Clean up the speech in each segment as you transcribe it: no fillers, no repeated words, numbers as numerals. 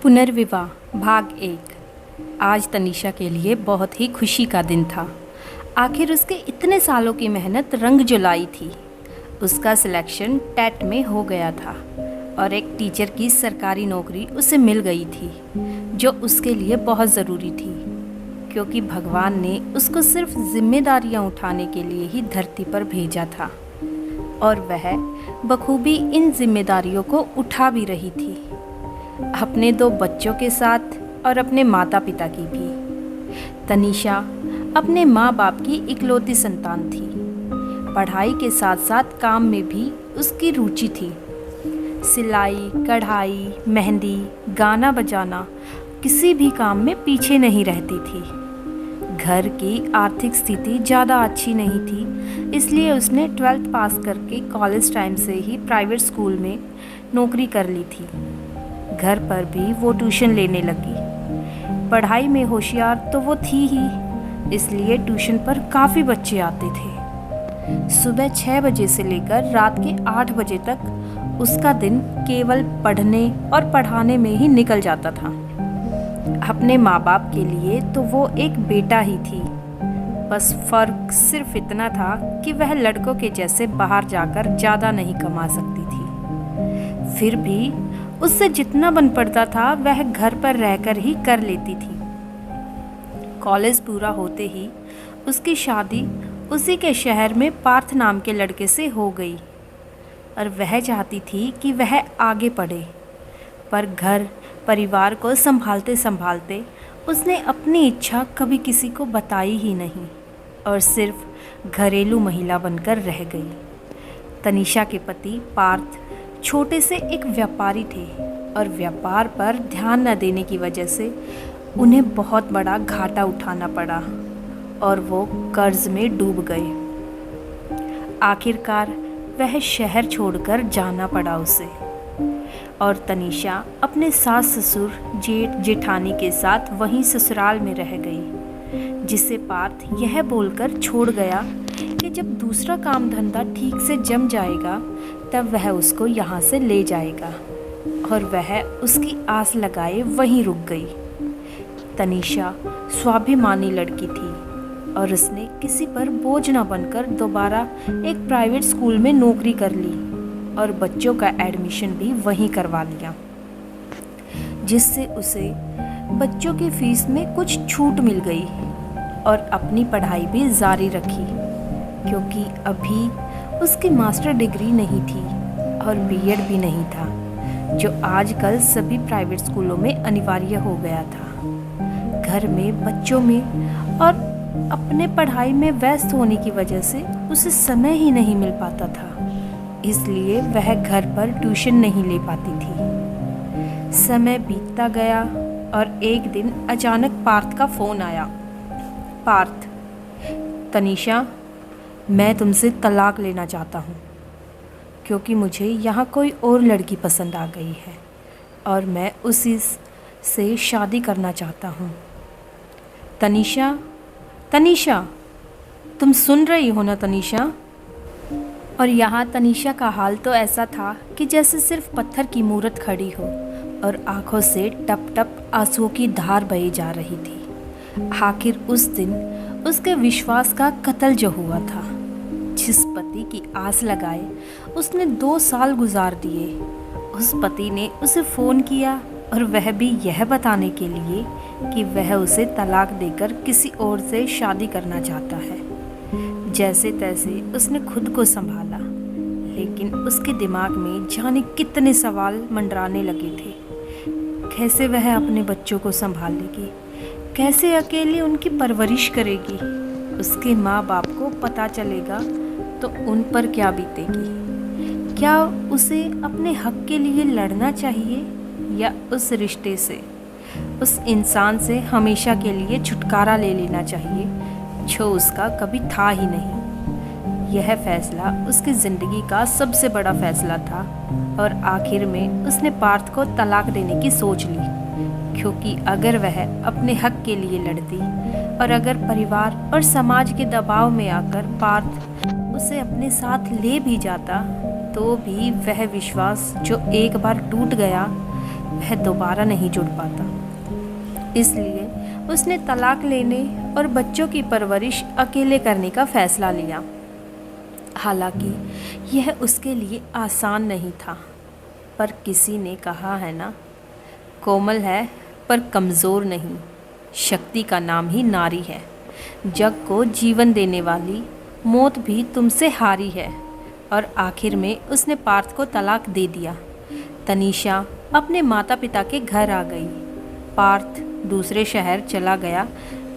पुनर्विवाह भाग 1। आज तनीषा के लिए बहुत ही खुशी का दिन था। आखिर उसके इतने सालों की मेहनत रंग जुलाई थी। उसका सिलेक्शन टेट में हो गया था और एक टीचर की सरकारी नौकरी उसे मिल गई थी, जो उसके लिए बहुत ज़रूरी थी, क्योंकि भगवान ने उसको सिर्फ जिम्मेदारियां उठाने के लिए ही धरती पर भेजा था और वह बखूबी इन जिम्मेदारियों को उठा भी रही थी, अपने 2 बच्चों के साथ और अपने माता पिता की भी। तनीषा अपने माँ बाप की इकलौती संतान थी। पढ़ाई के साथ साथ काम में भी उसकी रुचि थी। सिलाई, कढ़ाई, मेहंदी, गाना बजाना, किसी भी काम में पीछे नहीं रहती थी। घर की आर्थिक स्थिति ज़्यादा अच्छी नहीं थी, इसलिए उसने 12th पास करके कॉलेज टाइम से ही प्राइवेट स्कूल में नौकरी कर ली थी। घर पर भी वो ट्यूशन लेने लगी। पढ़ाई में होशियार तो वो थी ही, इसलिए ट्यूशन पर काफ़ी बच्चे आते थे। सुबह 6 बजे से लेकर रात के 8 बजे तक उसका दिन केवल पढ़ने और पढ़ाने में ही निकल जाता था। अपने माँ बाप के लिए तो वो एक बेटा ही थी। बस फ़र्क सिर्फ इतना था कि वह लड़कों के जैसे बाहर जाकर ज़्यादा नहीं कमा सकती थी। फिर भी उससे जितना बन पड़ता था वह घर पर रहकर ही कर लेती थी। कॉलेज पूरा होते ही उसकी शादी उसी के शहर में पार्थ नाम के लड़के से हो गई और वह चाहती थी कि वह आगे पढ़े, पर घर परिवार को संभालते संभालते उसने अपनी इच्छा कभी किसी को बताई ही नहीं और सिर्फ घरेलू महिला बनकर रह गई। तनीषा के पति पार्थ छोटे से एक व्यापारी थे और व्यापार पर ध्यान न देने की वजह से उन्हें बहुत बड़ा घाटा उठाना पड़ा और वो कर्ज में डूब गए। आखिरकार वह शहर छोड़कर जाना पड़ा उसे और तनीषा अपने सास ससुर जेठ जेठानी के साथ वहीं ससुराल में रह गई, जिसे पार्थ यह बोलकर छोड़ गया कि जब दूसरा काम धंधा ठीक से जम जाएगा तब वह उसको यहाँ से ले जाएगा, और वह उसकी आस लगाए वहीं रुक गई। तनीषा स्वाभिमानी लड़की थी और उसने किसी पर बोझ न बनकर दोबारा एक प्राइवेट स्कूल में नौकरी कर ली और बच्चों का एडमिशन भी वहीं करवा लिया, जिससे उसे बच्चों की फीस में कुछ छूट मिल गई और अपनी पढ़ाई भी जारी रखी, क्योंकि अभी उसकी मास्टर डिग्री नहीं थी और बीएड भी नहीं था, जो आजकल सभी प्राइवेट स्कूलों में अनिवार्य हो गया था। घर में बच्चों में और अपने पढ़ाई में व्यस्त होने की वजह से उसे समय ही नहीं मिल पाता था, इसलिए वह घर पर ट्यूशन नहीं ले पाती थी। समय बीतता गया और एक दिन अचानक पार्थ का फ़ोन आया। पार्थ, तनीषा, मैं तुमसे तलाक लेना चाहता हूँ, क्योंकि मुझे यहाँ कोई और लड़की पसंद आ गई है और मैं उसी से शादी करना चाहता हूँ। तनीषा, तनीषा, तुम सुन रही हो ना तनीषा? और यहाँ तनीषा का हाल तो ऐसा था कि जैसे सिर्फ पत्थर की मूरत खड़ी हो और आंखों से टप टप आंसुओं की धार बही जा रही थी। आखिर उस दिन उसके विश्वास का कत्ल जो हुआ था, जिस पति की आस लगाए उसने 2 साल गुजार दिए, उस पति ने उसे फ़ोन किया और वह भी यह बताने के लिए कि वह उसे तलाक देकर किसी और से शादी करना चाहता है। जैसे तैसे उसने खुद को संभाला, लेकिन उसके दिमाग में जाने कितने सवाल मंडराने लगे थे। कैसे वह अपने बच्चों को संभालेगी, कैसे अकेले उनकी परवरिश करेगी, उसके माँ बाप को पता चलेगा तो उन पर क्या बीतेगी। क्या उसे अपने हक के लिए लड़ना चाहिए या उस रिश्ते से, उस इंसान से हमेशा के लिए छुटकारा ले लेना चाहिए जो उसका कभी था ही नहीं। यह फैसला उसकी ज़िंदगी का सबसे बड़ा फैसला था और आखिर में उसने पार्थ को तलाक देने की सोच ली, क्योंकि अगर वह अपने हक के लिए लड़ती और अगर परिवार और समाज के दबाव में आकर पार्थ उसे अपने साथ ले भी जाता, तो भी वह विश्वास जो एक बार टूट गया वह दोबारा नहीं जुड़ पाता। इसलिए उसने तलाक लेने और बच्चों की परवरिश अकेले करने का फैसला लिया। हालांकि यह उसके लिए आसान नहीं था, पर किसी ने कहा है ना, कोमल है पर कमज़ोर नहीं, शक्ति का नाम ही नारी है। जग को जीवन देने वाली मौत भी तुमसे हारी है। और आखिर में उसने पार्थ को तलाक दे दिया। तनीषा अपने माता पिता के घर आ गई। पार्थ दूसरे शहर चला गया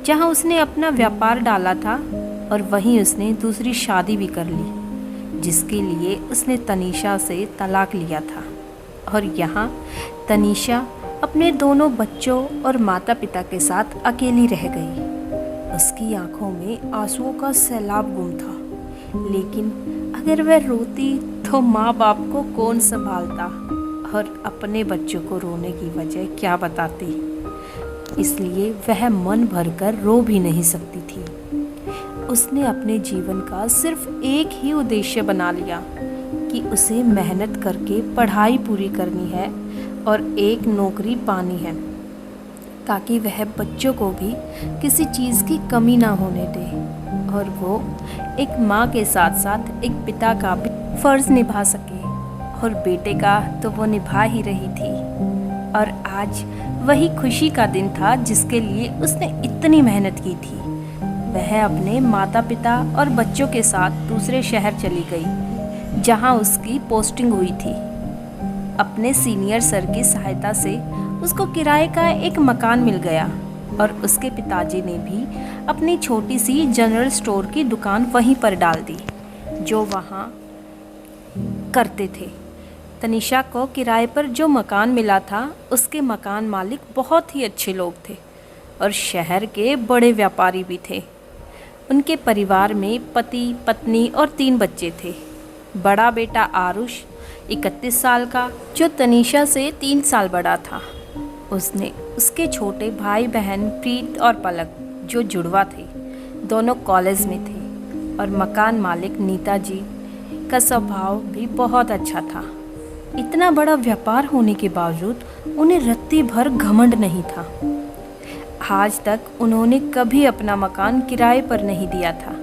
जहां उसने अपना व्यापार डाला था, और वहीं उसने दूसरी शादी भी कर ली, जिसके लिए उसने तनीषा से तलाक लिया था। और यहाँ तनीषा अपने दोनों बच्चों और माता पिता के साथ अकेली रह गई। उसकी आंखों में आंसुओं का सैलाब गुम था, लेकिन अगर वह रोती तो माँ बाप को कौन संभालता, और अपने बच्चों को रोने की वजह क्या बताती। इसलिए वह मन भरकर रो भी नहीं सकती थी। उसने अपने जीवन का सिर्फ एक ही उद्देश्य बना लिया कि उसे मेहनत करके पढ़ाई पूरी करनी है और एक नौकरी पानी है, ताकि वह बच्चों को भी किसी चीज़ की कमी ना होने दे, और वो एक माँ के साथ साथ एक पिता का भी फ़र्ज़ निभा सके। और बेटे का तो वो निभा ही रही थी। और आज वही खुशी का दिन था जिसके लिए उसने इतनी मेहनत की थी। वह अपने माता पिता और बच्चों के साथ दूसरे शहर चली गई जहाँ उसकी पोस्टिंग हुई थी। अपने सीनियर सर की सहायता से उसको किराए का एक मकान मिल गया, और उसके पिताजी ने भी अपनी छोटी सी जनरल स्टोर की दुकान वहीं पर डाल दी जो वहाँ करते थे। तनीषा को किराए पर जो मकान मिला था, उसके मकान मालिक बहुत ही अच्छे लोग थे और शहर के बड़े व्यापारी भी थे। उनके परिवार में पति पत्नी और 3 बच्चे थे। बड़ा बेटा आरुष 31 साल का, जो तनीषा से 3 साल बड़ा था। उसने उसके छोटे भाई बहन प्रीत और पलक, जो जुड़वा थे, दोनों कॉलेज में थे। और मकान मालिक नीता जी का स्वभाव भी बहुत अच्छा था। इतना बड़ा व्यापार होने के बावजूद उन्हें रत्ती भर घमंड नहीं था। आज तक उन्होंने कभी अपना मकान किराए पर नहीं दिया था।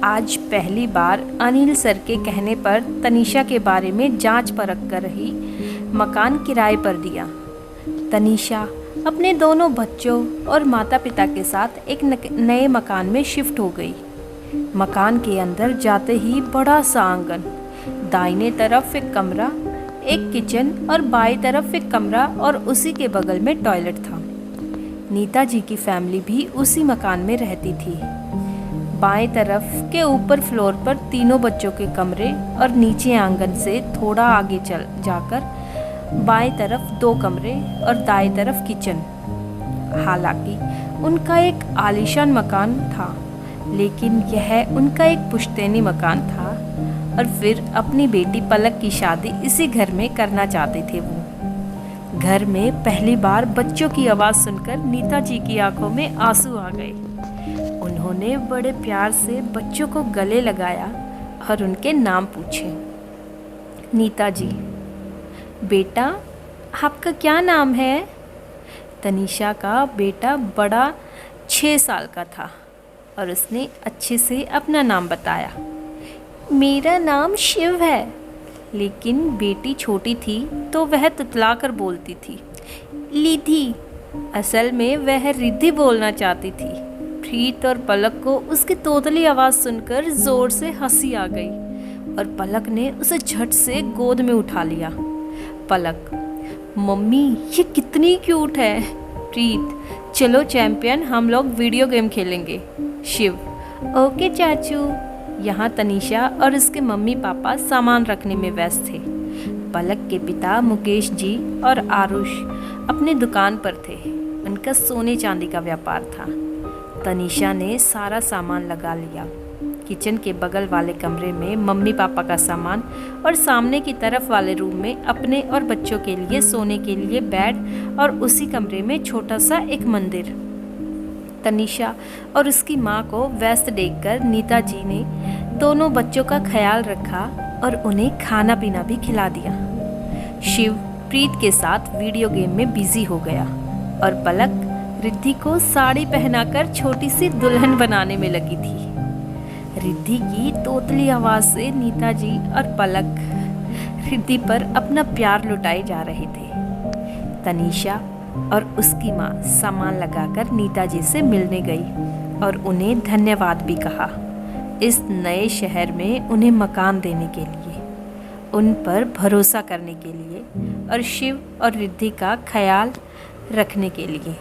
आज पहली बार अनिल सर के कहने पर तनीषा के बारे में जांच परख कर ही मकान किराए पर दिया। तनीषा अपने दोनों बच्चों और माता पिता के साथ एक नए मकान में शिफ्ट हो गई। मकान के अंदर जाते ही बड़ा सा आंगन, दाहिने तरफ एक कमरा, एक किचन और बाएं तरफ एक कमरा, और उसी के बगल में टॉयलेट था। नीता जी की फैमिली भी उसी मकान में रहती थी। बाएं तरफ के ऊपर फ्लोर पर तीनों बच्चों के कमरे, और नीचे आंगन से थोड़ा आगे चल जाकर बाएं तरफ 2 कमरे और दाएं तरफ किचन। हालांकि उनका एक आलीशान मकान था, लेकिन यह उनका एक पुश्तैनी मकान था। और फिर अपनी बेटी पलक की शादी इसी घर में करना चाहते थे वो। घर में पहली बार बच्चों की आवाज़ सुनकर नीता जी की आंखों में आंसू आ गए। उन्होंने बड़े प्यार से बच्चों को गले लगाया और उनके नाम पूछे। नीता जी, बेटा आपका क्या नाम है? तनीषा का बेटा बड़ा 6 साल का था और उसने अच्छे से अपना नाम बताया। मेरा नाम शिव है। लेकिन बेटी छोटी थी तो वह तुतला कर बोलती थी, लिधि। असल में वह रिद्धि बोलना चाहती थी। प्रीत और पलक को उसकी तोतली आवाज़ सुनकर ज़ोर से हंसी आ गई और पलक ने उसे झट से गोद में उठा लिया। पलक, मम्मी ये कितनी क्यूट है। प्रीत, चलो चैंपियन, हम लोग वीडियो गेम खेलेंगे। शिव, ओके चाचू। यहाँ तनीषा और उसके मम्मी पापा सामान रखने में व्यस्त थे। पलक के पिता मुकेश जी और आरुष अपनी दुकान पर थे। उनका सोने चांदी का व्यापार था। तनीषा ने सारा सामान लगा लिया। किचन के बगल वाले कमरे में मम्मी पापा का सामान, और सामने की तरफ वाले रूम में अपने और बच्चों के लिए सोने के लिए बेड, और उसी कमरे में छोटा सा एक मंदिर। तनीषा और उसकी माँ को व्यस्त देखकर नीता जी ने दोनों बच्चों का ख्याल रखा और उन्हें खाना पीना भी खिला दिया। शिव प्रीत के साथ वीडियो गेम में बिजी हो गया और पलक रिद्धि को साड़ी पहनाकर छोटी सी दुल्हन बनाने में लगी थी। रिद्धि की तोतली आवाज़ से नीता जी और पलक रिद्धि पर अपना प्यार लुटाए जा रहे थे। तनीषा और उसकी माँ सामान लगाकर नीता जी से मिलने गई और उन्हें धन्यवाद भी कहा इस नए शहर में उन्हें मकान देने के लिए, उन पर भरोसा करने के लिए और शिव और रिद्धि का ख्याल रखने के लिए।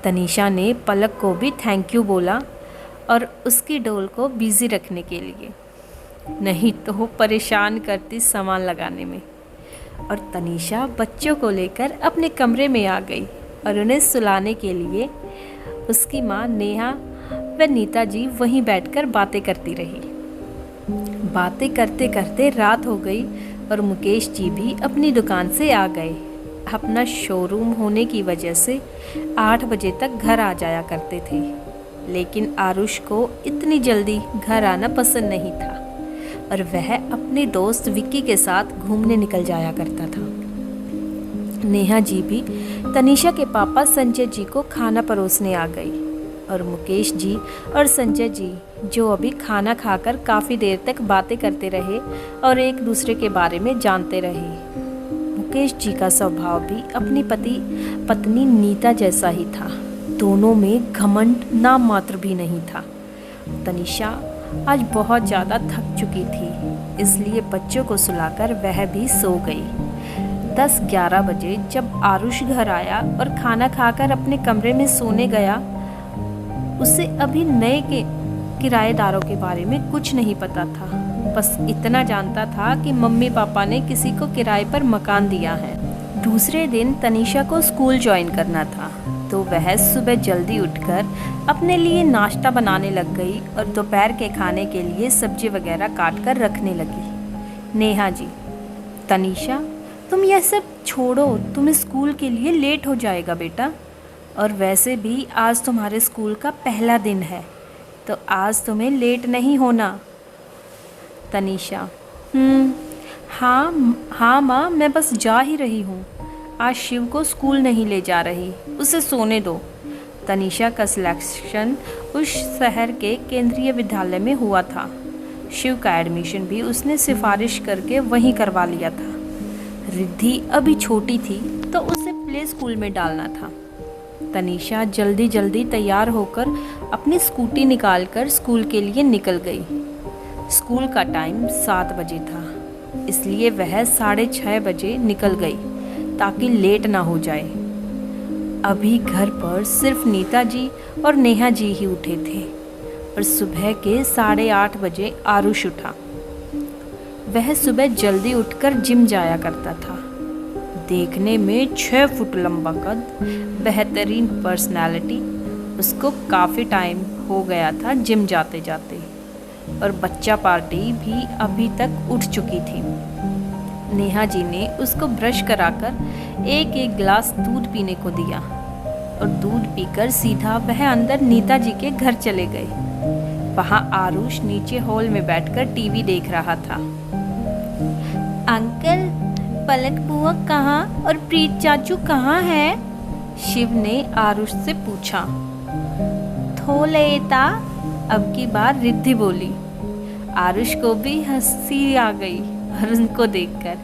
तनीषा ने पलक को भी थैंक यू बोला और उसकी डोल को बिजी रखने के लिए, नहीं तो वो परेशान करती सामान लगाने में। और तनीषा बच्चों को लेकर अपने कमरे में आ गई और उन्हें सुलाने के लिए उसकी माँ नेहा व नीता जी वहीं बैठकर बातें करती रही। बातें करते करते रात हो गई और मुकेश जी भी अपनी दुकान से आ गए। अपना शोरूम होने की वजह से 8 बजे तक घर आ जाया करते थे, लेकिन आरुष को इतनी जल्दी घर आना पसंद नहीं था और वह अपने दोस्त विक्की के साथ घूमने निकल जाया करता था। नेहा जी भी तनीषा के पापा संजय जी को खाना परोसने आ गई और मुकेश जी और संजय जी जो अभी खाना खाकर काफ़ी देर तक बातें करते रहे और एक दूसरे के बारे में जानते रहे। मुकेश जी का स्वभाव भी अपनी पत्नी नीता जैसा ही था, दोनों में घमंड नाम मात्र भी नहीं था। तनीषा आज बहुत ज़्यादा थक चुकी थी, इसलिए बच्चों को सुलाकर वह भी सो गई। 10-11 बजे जब आरुष घर आया और खाना खाकर अपने कमरे में सोने गया, उसे अभी नए के किराएदारों के बारे में कुछ नहीं पता था। बस इतना जानता था कि मम्मी पापा ने किसी को किराए पर मकान दिया है। दूसरे दिन तनीषा को स्कूल ज्वाइन करना था, तो वह सुबह जल्दी उठकर अपने लिए नाश्ता बनाने लग गई और दोपहर के खाने के लिए सब्जी वगैरह काट कर रखने लगी। नेहा जी, तनीषा तुम यह सब छोड़ो, तुम्हें स्कूल के लिए लेट हो जाएगा बेटा, और वैसे भी आज तुम्हारे स्कूल का पहला दिन है, तो आज तुम्हें लेट नहीं होना। तनीषा हाँ माँ, मैं बस जा ही रही हूँ, आज शिव को स्कूल नहीं ले जा रही, उसे सोने दो। तनीषा का सिलेक्शन उस शहर के केंद्रीय विद्यालय में हुआ था। शिव का एडमिशन भी उसने सिफारिश करके वहीं करवा लिया था। रिद्धि अभी छोटी थी तो उसे प्ले स्कूल में डालना था। तनीषा जल्दी जल्दी तैयार होकर अपनी स्कूटी निकालकर स्कूल के लिए निकल गई। स्कूल का टाइम 7 बजे था, इसलिए वह 6:30 बजे निकल गई ताकि लेट ना हो जाए। अभी घर पर सिर्फ नीता जी और नेहा जी ही उठे थे और सुबह के 8:30 बजे आरुष उठा। वह सुबह जल्दी उठकर जिम जाया करता था। देखने में 6 फुट लंबा कद, बेहतरीन पर्सनालिटी, उसको काफ़ी टाइम हो गया था जिम जाते जाते, और बच्चा पार्टी भी अभी तक उठ चुकी थी। नेहा जी ने उसको ब्रश कराकर एक गिलास दूध पीने को दिया और दूध पीकर सीधा वह अंदर नीता जी के घर चले गए। वहाँ आरुष नीचे हॉल में बैठकर टीवी देख रहा था। अंकल, पलक बुआ कहाँ और प्रीत चाचू कहाँ है? शिव ने आरुष से पूछा। थोलेता, अब की बार रिद्धि बोली। आरुष को भी हंसी आ गई और उनको देखकर।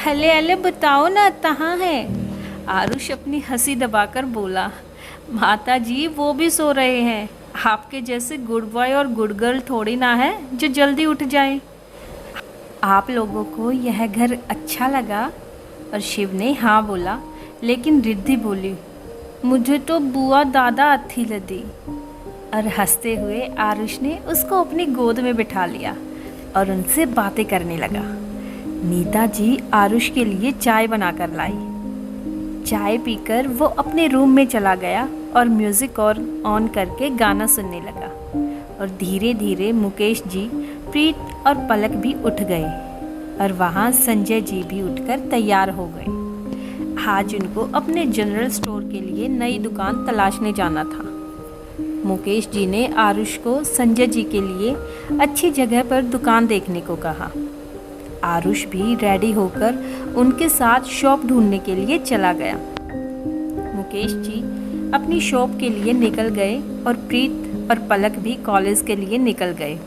हले हले बताओ ना, कहाँ है? आरुष अपनी हंसी दबाकर बोला। माता जी, वो भी सो रहे हैं, आपके जैसे गुड बॉय और गुड गर्ल थोड़ी ना है जो जल्दी उठ जाए। आप लोगों को यह घर अच्छा लगा? और शिव ने हाँ बोला, लेकिन रिद्धि बोली, मुझे तो बुआ दादा अच्छी लगी। और हंसते हुए आरुष ने उसको अपनी गोद में बिठा लिया और उनसे बातें करने लगा। नीता जी आरुष के लिए चाय बनाकर लाई। चाय पीकर वो अपने रूम में चला गया और म्यूज़िक ऑन करके गाना सुनने लगा। और धीरे धीरे मुकेश जी, प्रीत और पलक भी उठ गए और वहाँ संजय जी भी उठकर तैयार हो गए। आज उनको अपने जनरल स्टोर के लिए नई दुकान तलाशने जाना था। मुकेश जी ने आरुष को संजय जी के लिए अच्छी जगह पर दुकान देखने को कहा। आरुष भी रेडी होकर उनके साथ शॉप ढूंढने के लिए चला गया। मुकेश जी अपनी शॉप के लिए निकल गए और प्रीत और पलक भी कॉलेज के लिए निकल गए।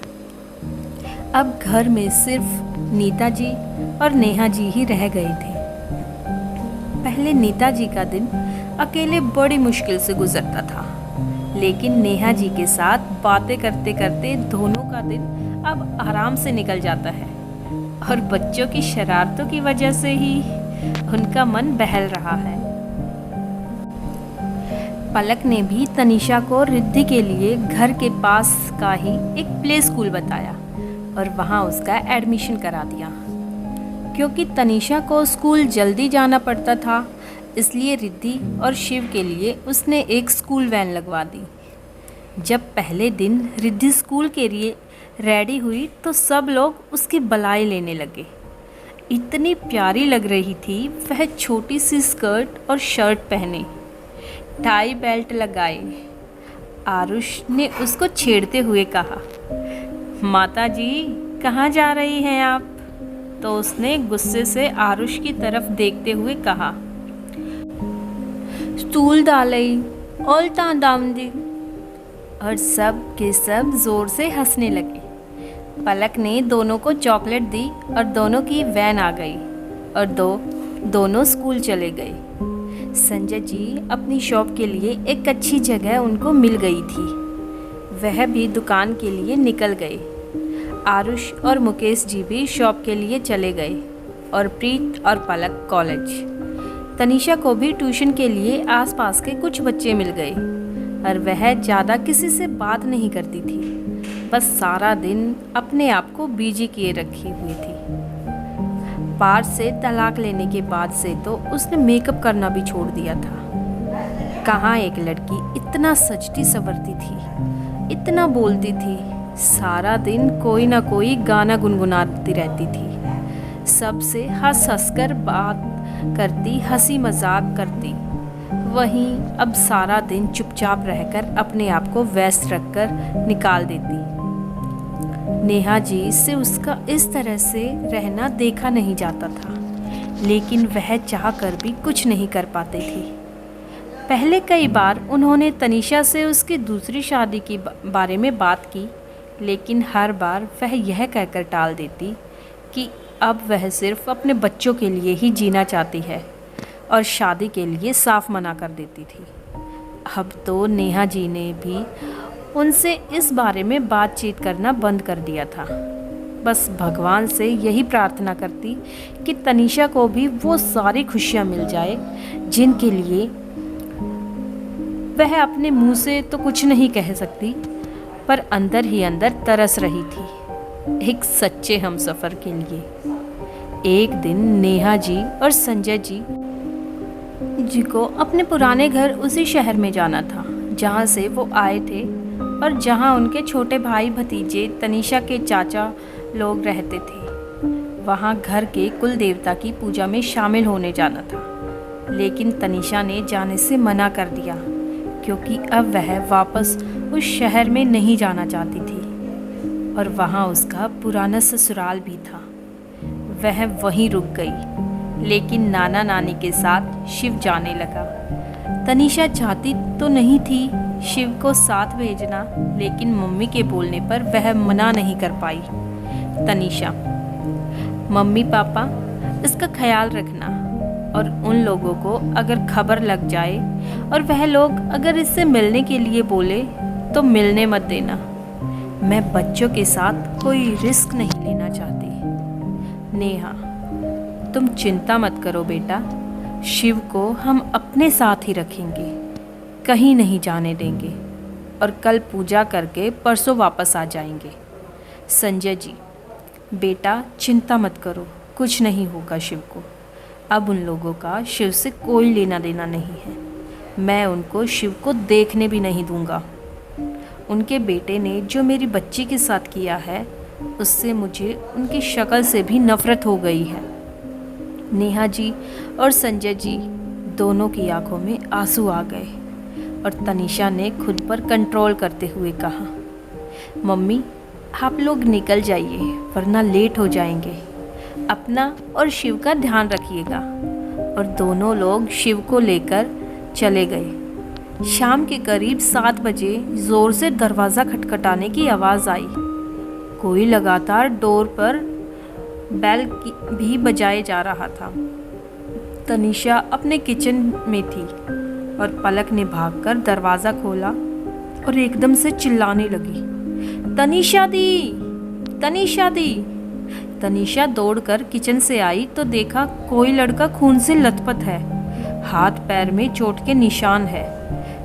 अब घर में सिर्फ नीता जी और नेहा जी ही रह गए थे। पहले नीता जी का दिन अकेले बड़ी मुश्किल से गुजरता था, लेकिन नेहा जी के साथ बातें करते करते दोनों का दिन अब आराम से निकल जाता है और बच्चों की शरारतों की वजह से ही उनका मन बहल रहा है। पलक ने भी तनीषा को रिद्धि के लिए घर के पास का ही एक प्ले स्कूल बताया और वहाँ उसका एडमिशन करा दिया। क्योंकि तनीषा को स्कूल जल्दी जाना पड़ता था, इसलिए रिद्धि और शिव के लिए उसने एक स्कूल वैन लगवा दी। जब पहले दिन रिद्धि स्कूल के लिए रेडी हुई तो सब लोग उसकी बलाई लेने लगे। इतनी प्यारी लग रही थी वह, छोटी सी स्कर्ट और शर्ट पहने, टाई बेल्ट लगाए। आरुष ने उसको छेड़ते हुए कहा, माता जी कहाँ जा रही हैं आप? तो उसने गुस्से से आरुष की तरफ देखते हुए कहा, स्टूल डालई ओल्टा दाम दी। और सब के सब जोर से हंसने लगे। पलक ने दोनों को चॉकलेट दी और दोनों की वैन आ गई और दोनों स्कूल चले गए। संजय जी अपनी शॉप के लिए एक अच्छी जगह उनको मिल गई थी, वह भी दुकान के लिए निकल गए। आरुष और मुकेश जी भी शॉप के लिए चले गए और प्रीत और पलक कॉलेज। तनीषा को भी ट्यूशन के लिए आसपास के कुछ बच्चे मिल गए और वह ज़्यादा किसी से बात नहीं करती थी, बस सारा दिन अपने आप को बिजी किए रखी हुई थी। पार से तलाक लेने के बाद से तो उसने मेकअप करना भी छोड़ दिया था। कहाँ एक लड़की इतना सजती संवरती थी, इतना बोलती थी, सारा दिन कोई ना कोई गाना गुनगुनाती रहती थी, सबसे हंस हंस कर बात करती, हंसी मजाक करती। वहीं अब सारा दिन चुपचाप रहकर अपने आप को व्यस्त रखकर निकाल देती। नेहा जी से उसका इस तरह से रहना देखा नहीं जाता था, लेकिन वह चाह कर भी कुछ नहीं कर पाते थे। पहले कई बार उन्होंने तनीषा से उसकी दूसरी शादी के बारे में बात की, लेकिन हर बार वह यह कहकर टाल देती कि अब वह सिर्फ अपने बच्चों के लिए ही जीना चाहती है और शादी के लिए साफ मना कर देती थी। अब तो नेहा जी ने भी उनसे इस बारे में बातचीत करना बंद कर दिया था। बस भगवान से यही प्रार्थना करती कि तनीषा को भी वो सारी खुशियाँ मिल जाए जिनके लिए वह अपने मुंह से तो कुछ नहीं कह सकती, पर अंदर ही अंदर तरस रही थी एक सच्चे हमसफ़र के लिए। एक दिन नेहा जी और संजय जी को अपने पुराने घर उसी शहर में जाना था जहाँ से वो आए थे और जहाँ उनके छोटे भाई भतीजे तनीषा के चाचा लोग रहते थे। वहाँ घर के कुल देवता की पूजा में शामिल होने जाना था, लेकिन तनीषा ने जाने से मना कर दिया क्योंकि अब वह वापस उस शहर में नहीं जाना चाहती थी और वहाँ उसका पुराना ससुराल भी था। वह वहीं रुक गई, लेकिन नाना नानी के साथ शिव जाने लगा। तनीषा चाहती तो नहीं थी शिव को साथ भेजना, लेकिन मम्मी के बोलने पर वह मना नहीं कर पाई। तनीषा, मम्मी पापा इसका ख्याल रखना और उन लोगों को अगर खबर लग जाए और वह लोग अगर इससे मिलने के लिए बोले तो मिलने मत देना। मैं बच्चों के साथ कोई रिस्क नहीं लेना चाहती। नेहा, तुम चिंता मत करो बेटा, शिव को हम अपने साथ ही रखेंगे, कहीं नहीं जाने देंगे और कल पूजा करके परसों वापस आ जाएंगे। संजय जी, बेटा चिंता मत करो, कुछ नहीं होगा शिव को। अब उन लोगों का शिव से कोई लेना देना नहीं है। मैं उनको शिव को देखने भी नहीं दूंगा। उनके बेटे ने जो मेरी बच्ची के साथ किया है, उससे मुझे उनकी शक्ल से भी नफ़रत हो गई है। नेहा जी और संजय जी दोनों की आंखों में आंसू आ गए और तनीषा ने खुद पर कंट्रोल करते हुए कहा, मम्मी आप लोग निकल जाइए वरना लेट हो जाएंगे। अपना और शिव का ध्यान रखिएगा। और दोनों लोग शिव को लेकर चले गए। शाम के करीब 7 बजे ज़ोर से दरवाज़ा खटखटाने की आवाज़ आई। कोई लगातार डोर पर बेल भी बजाए जा रहा था। तनीषा अपने किचन में थी और पलक ने भागकर दरवाज़ा खोला और एकदम से चिल्लाने लगी, तनीषा दी, तनीषा दी। तनीषा दौड़कर किचन से आई तो देखा कोई लड़का खून से लथपथ है, हाथ पैर में चोट के निशान है।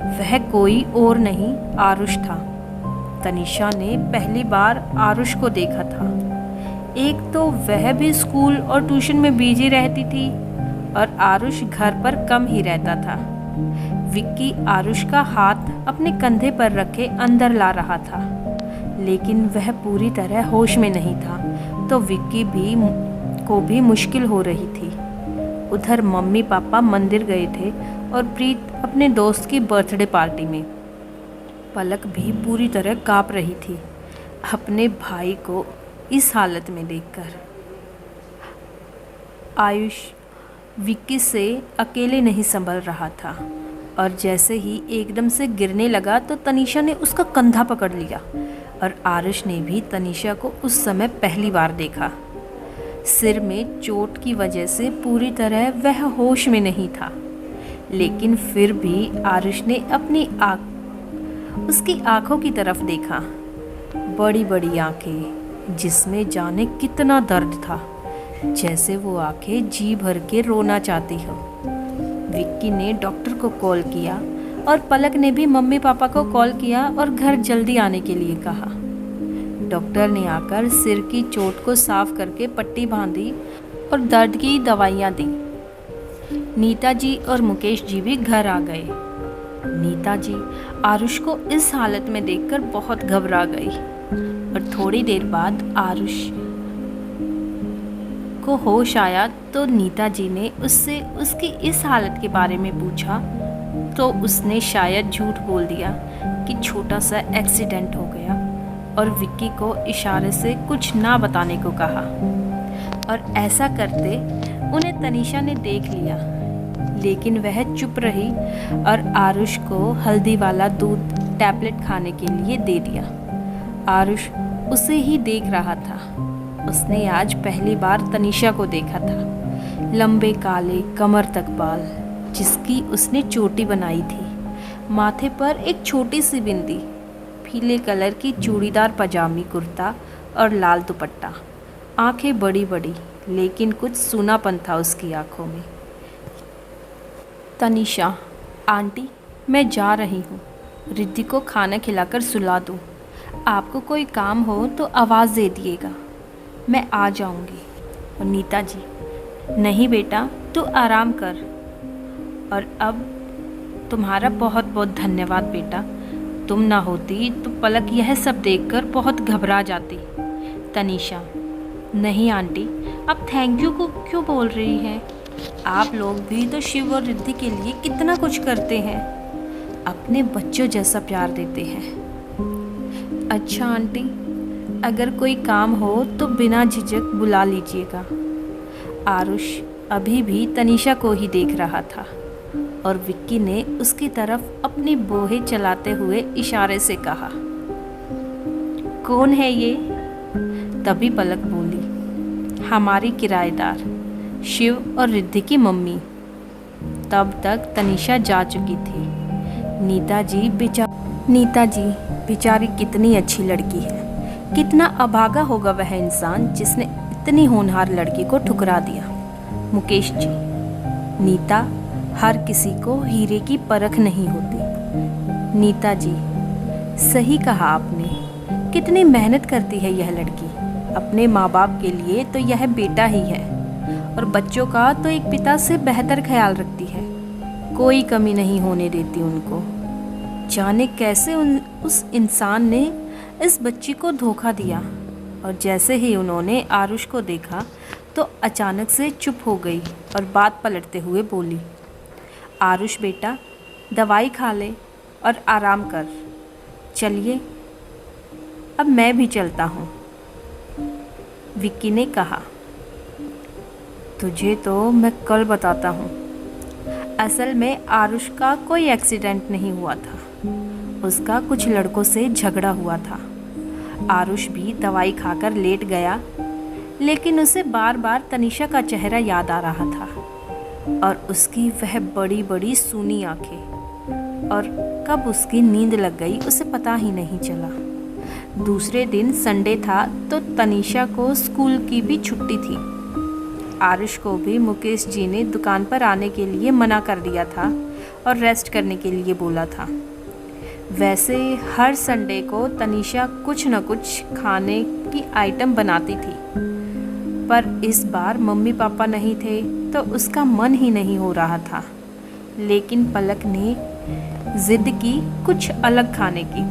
वह कोई और नहीं, आरुष था। तनीषा ने पहली बार आरुष को देखा था। एक तो वह भी स्कूल और ट्यूशन में बिजी रहती थी और आरुष घर पर कम ही रहता था। विक्की आरुष का हाथ अपने कंधे पर रखे अंदर ला रहा था, लेकिन वह पूरी तरह होश में नहीं था, तो विक्की को भी मुश्किल हो रही थी। उधर मम्मी पापा मंदिर गए थे और प्रीत अपने दोस्त की बर्थडे पार्टी में। पलक भी पूरी तरह काँप रही थी अपने भाई को इस हालत में देखकर। आयुष विक्की से अकेले नहीं संभल रहा था और जैसे ही एकदम से गिरने लगा तो तनीषा ने उसका कंधा पकड़ लिया और आरुष ने भी तनीषा को उस समय पहली बार देखा। सिर में चोट की वजह से पूरी तरह वह होश में नहीं था, लेकिन फिर भी आरुष ने अपनी उसकी आंखों की तरफ देखा। बड़ी बड़ी आंखें जिसमें जाने कितना दर्द था, जैसे वो आंखें जी भर के रोना चाहती हो। विक्की ने डॉक्टर को कॉल किया और पलक ने भी मम्मी पापा को कॉल किया और घर जल्दी आने के लिए कहा। डॉक्टर ने आकर सिर की चोट को साफ करके पट्टी बांधी और दर्द की दवाइयाँ दी। नीता जी और मुकेश जी भी घर आ गए। नीता जी आरुष को इस हालत में देखकर बहुत घबरा गई और थोड़ी देर बाद आरुष को होश आया तो नीता जी ने उससे उसकी इस हालत के बारे में पूछा तो उसने शायद झूठ बोल दिया कि छोटा सा एक्सीडेंट हो गया और विक्की को इशारे से कुछ ना बताने को कहा। और ऐसा करते उन्हें तनीषा ने देख लिया, लेकिन वह चुप रही और आरुष को हल्दी वाला दूध टैबलेट खाने के लिए दे दिया। आरुष उसे ही देख रहा था। उसने आज पहली बार तनीषा को देखा था। लंबे काले कमर तक बाल जिसकी उसने चोटी बनाई थी, माथे पर एक छोटी सी बिंदी, पीले कलर की चूड़ीदार पजामी कुर्ता और लाल दुपट्टा। आंखें बड़ी बड़ी, लेकिन कुछ सूनापन था उसकी आंखों में। तनीषा, आंटी मैं जा रही हूँ, रिद्धि को खाना खिलाकर सुला दूँ। आपको कोई काम हो तो आवाज़ दे दिएगा, मैं आ जाऊँगी। और नीता जी, नहीं बेटा तू आराम कर। और अब तुम्हारा बहुत बहुत धन्यवाद बेटा, तुम ना होती तो पलक यह सब देखकर बहुत घबरा जाती। तनीषा, नहीं आंटी आप थैंक यू को क्यों बोल रही हैं? आप लोग भी तो शिव और रिद्धि के लिए कितना कुछ करते हैं, अपने बच्चों जैसा प्यार देते हैं। अच्छा आंटी, अगर कोई काम हो तो बिना झिझक बुला लीजिएगा। आरुष अभी भी तनीषा को ही देख रहा था और विक्की ने उसकी तरफ अपनी बोहे चलाते हुए इशारे से कहा, कौन है ये? तभी पलक बोली, हमारी किराएदार, शिव और रिद्धि की मम्मी। तब तक तनीषा जा चुकी थी। नीता जी बेचारी कितनी अच्छी लड़की है, कितना अभागा होगा वह इंसान जिसने इतनी होनहार लड़की को ठुकरा दिया। मुकेश जी, नीता, हर किसी को हीरे की परख नहीं होती। नीता जी, सही कहा आपने, कितनी मेहनत करती है यह लड़की। अपने माँ बाप के लिए तो यह बेटा ही है और बच्चों का तो एक पिता से बेहतर ख्याल रखती है, कोई कमी नहीं होने देती उनको। जाने कैसे उस इंसान ने इस बच्ची को धोखा दिया। और जैसे ही उन्होंने आरुष को देखा तो अचानक से चुप हो गई और बात पलटते हुए बोली, आरुष बेटा दवाई खा ले और आराम कर। चलिए अब मैं भी चलता हूँ, विक्की ने कहा। तुझे तो मैं कल बताता हूँ। असल में आरुष का कोई एक्सीडेंट नहीं हुआ था। उसका कुछ लड़कों से झगड़ा हुआ था। आरुष भी दवाई खाकर लेट गया, लेकिन उसे बार बार तनीषा का चेहरा याद आ रहा था और उसकी वह बड़ी बड़ी सूनी आंखें। और कब उसकी नींद लग गई उसे पता ही नहीं चला। दूसरे दिन संडे था तो तनीषा को स्कूल की भी छुट्टी थी। आरुष को भी मुकेश जी ने दुकान पर आने के लिए मना कर दिया था और रेस्ट करने के लिए बोला था। वैसे हर संडे को तनीषा कुछ न कुछ खाने की आइटम बनाती थी, पर इस बार मम्मी पापा नहीं थे तो उसका मन ही नहीं हो रहा था। लेकिन पलक ने जिद की कुछ अलग खाने की।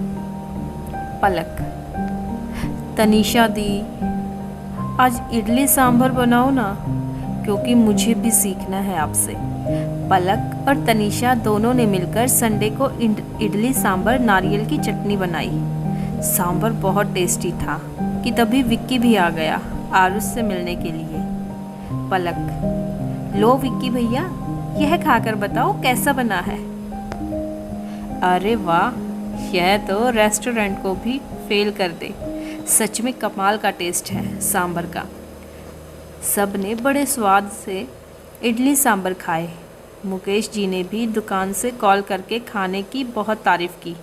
पलक, तनीषा दी, आज इडली सांभर बनाओ ना, क्योंकि मुझे भी सीखना है आपसे। पलक और तनीषा दोनों ने मिलकर संडे को इडली सांभर नारियल की चटनी बनाई। सांभर बहुत टेस्टी था कि तभी विक्की भी आ गया आरुष से मिलने के लिए। पलक, लो विक्की भैया, यह खाकर बताओ कैसा बना है। अरे वाह, यह तो रेस्टोरेंट को भी फेल कर दे। सच में कमाल का टेस्ट है सांभर का। सब ने बड़े स्वाद से इडली सांभर खाए। मुकेश जी ने भी दुकान से कॉल करके खाने की बहुत तारीफ़ की,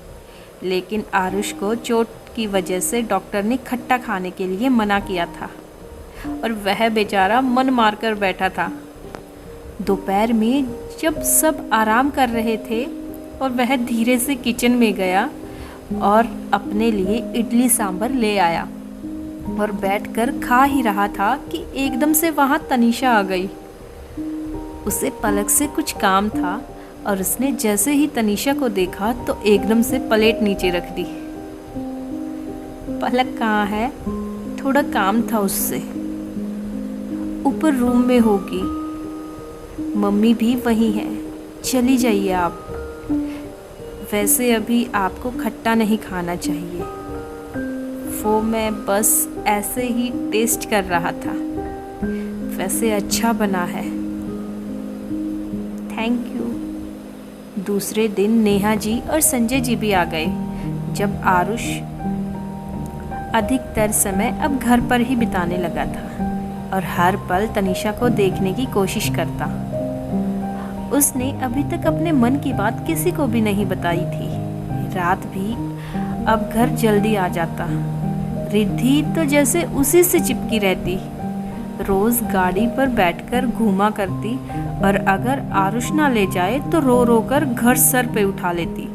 लेकिन आरुष को चोट की वजह से डॉक्टर ने खट्टा खाने के लिए मना किया था और वह बेचारा मन मारकर बैठा था। दोपहर में जब सब आराम कर रहे थे और वह धीरे से किचन में गया और अपने लिए इडली सांभर ले आया और बैठकर खा ही रहा था कि एकदम से वहाँ तनीषा आ गई। उसे पलक से कुछ काम था और उसने जैसे ही तनीषा को देखा तो एकदम से प्लेट नीचे रख दी। पलक कहाँ है? थोड़ा काम था उससे, ऊपर रूम में होगी। मम्मी भी वहीं है, चली जाइए आप। वैसे अभी आपको खट्टा नहीं खाना चाहिए, वो मैं बस ऐसे ही टेस्ट कर रहा था। वैसे अच्छा बना है, थैंक यू। दूसरे दिन नेहा जी और संजय जी भी आ गए। जब आरुष अधिकतर समय अब घर पर ही बिताने लगा था और हर पल तनीषा को देखने की कोशिश करता। उसने अभी तक अपने मन की बात किसी को भी नहीं बताई थी। रात भी अब घर जल्दी आ जाता। रिद्धि तो जैसे उसी से चिपकी रहती। रोज़ गाड़ी पर बैठकर घूमा करती और अगर आरुष ना ले जाए तो रो रो कर घर सर पे उठा लेती।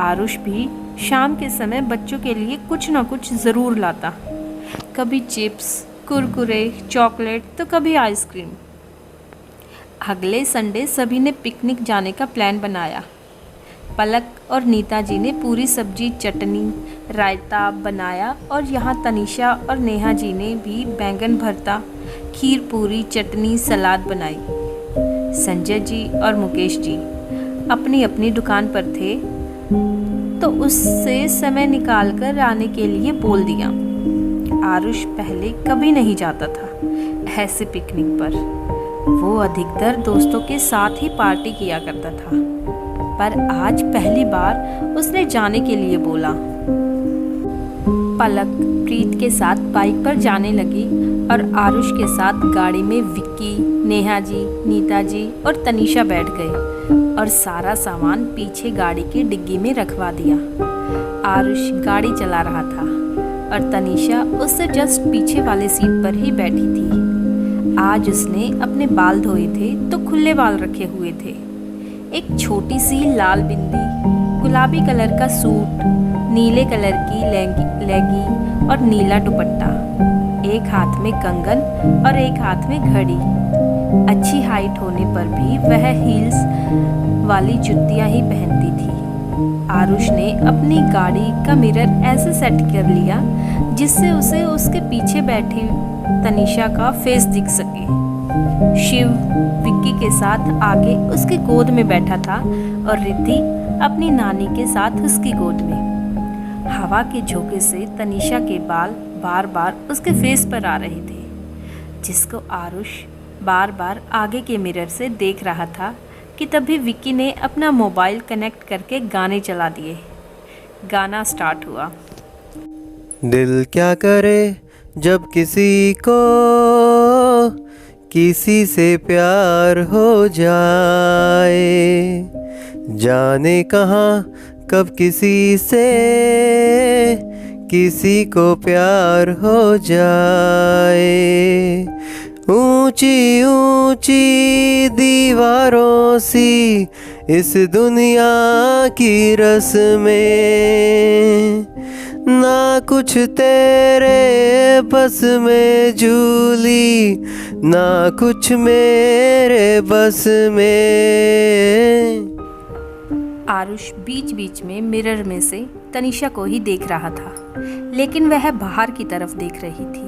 आरुष भी शाम के समय बच्चों के लिए कुछ ना कुछ ज़रूर लाता, कभी चिप्स, कुरकुरे, चॉकलेट तो कभी आइसक्रीम। अगले संडे सभी ने पिकनिक जाने का प्लान बनाया। पलक और नीता जी ने पूरी सब्जी, चटनी, रायता बनाया और यहाँ तनीषा और नेहा जी ने भी बैंगन भरता, खीर पूरी, चटनी, सलाद बनाई। संजय जी और मुकेश जी अपनी अपनी दुकान पर थे तो उससे समय निकाल कर आने के लिए बोल दिया। आरुष पहले कभी नहीं जाता था ऐसे पिकनिक पर। वो अधिकतर दोस्तों के साथ ही पार्टी किया करता था, पर आज पहली बार उसने जाने के लिए बोला। पलक प्रीत के साथ बाइक पर जाने लगी और आरुष के साथ गाड़ी में विक्की, नेहा जी, नीता जी और तनीषा बैठ गए और सारा सामान पीछे गाड़ी की डिग्गी में रखवा दिया। आरुष गाड़ी चला रहा था और तनीषा उससे जस्ट पीछे वाले सीट पर ही बैठी थी। आज उसने अपने बाल धोए थे तो खुले बाल रखे हुए थे। एक छोटी सी लाल बिंदी, गुलाबी कलर का सूट, नीले कलर की लेगी और नीला दुपट्टा, एक हाथ में कंगन और एक हाथ में घड़ी। अच्छी हाइट होने पर भी वह हील्स वाली जुतियां ही पहनती थी। आरुष ने अपनी गाड़ी का मिरर ऐसे सेट कर लिया जिससे उसे उसके पीछे बैठी तनीषा का फेस दिख सके। शिव विक्की के साथ आगे उसके गोद में बैठा था और रिद्धि अपनी नानी के साथ उसकी गोद में। हवा के झोंके से तनीषा के बाल बार बार उसके फेस पर आ रहे थे, जिसको आरुष बार बार आगे के मिरर से देख रहा था कि तभी विक्की ने अपना मोबाइल कनेक्ट करके गाने चला दिए। गाना स्टार्ट हुआ। दिल क्या करे जब किसी को किसी से प्यार हो जाए, जाने कहाँ कब किसी से किसी को प्यार हो जाए। ऊंची ऊंची दीवारों सी इस दुनिया की रस्में, ना कुछ तेरे बस में जूली, ना कुछ मेरे बस में। आरुष बीच बीच में मिरर में से तनीषा को ही देख रहा था, लेकिन वह बाहर की तरफ देख रही थी।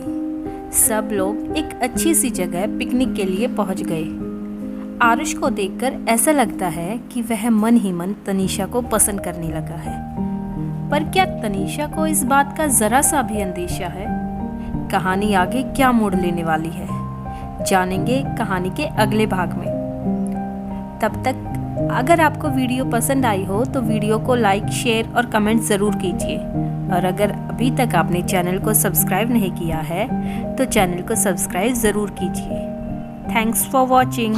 सब लोग एक अच्छी सी जगह पिकनिक के लिए पहुंच गए। आरुष को देखकर ऐसा लगता है कि वह मन ही मन तनीषा को पसंद करने लगा है। पर क्या तनीषा को इस बात का जरा सा भी अंदेशा है? कहानी आगे क्या मोड़ लेने वाली है, जानेंगे कहानी के अगले भाग में। तब तक अगर आपको वीडियो पसंद आई हो तो वीडियो को लाइक, शेयर और कमेंट ज़रूर कीजिए। और अगर अभी तक आपने चैनल को सब्सक्राइब नहीं किया है तो चैनल को सब्सक्राइब ज़रूर कीजिए। Thanks for watching.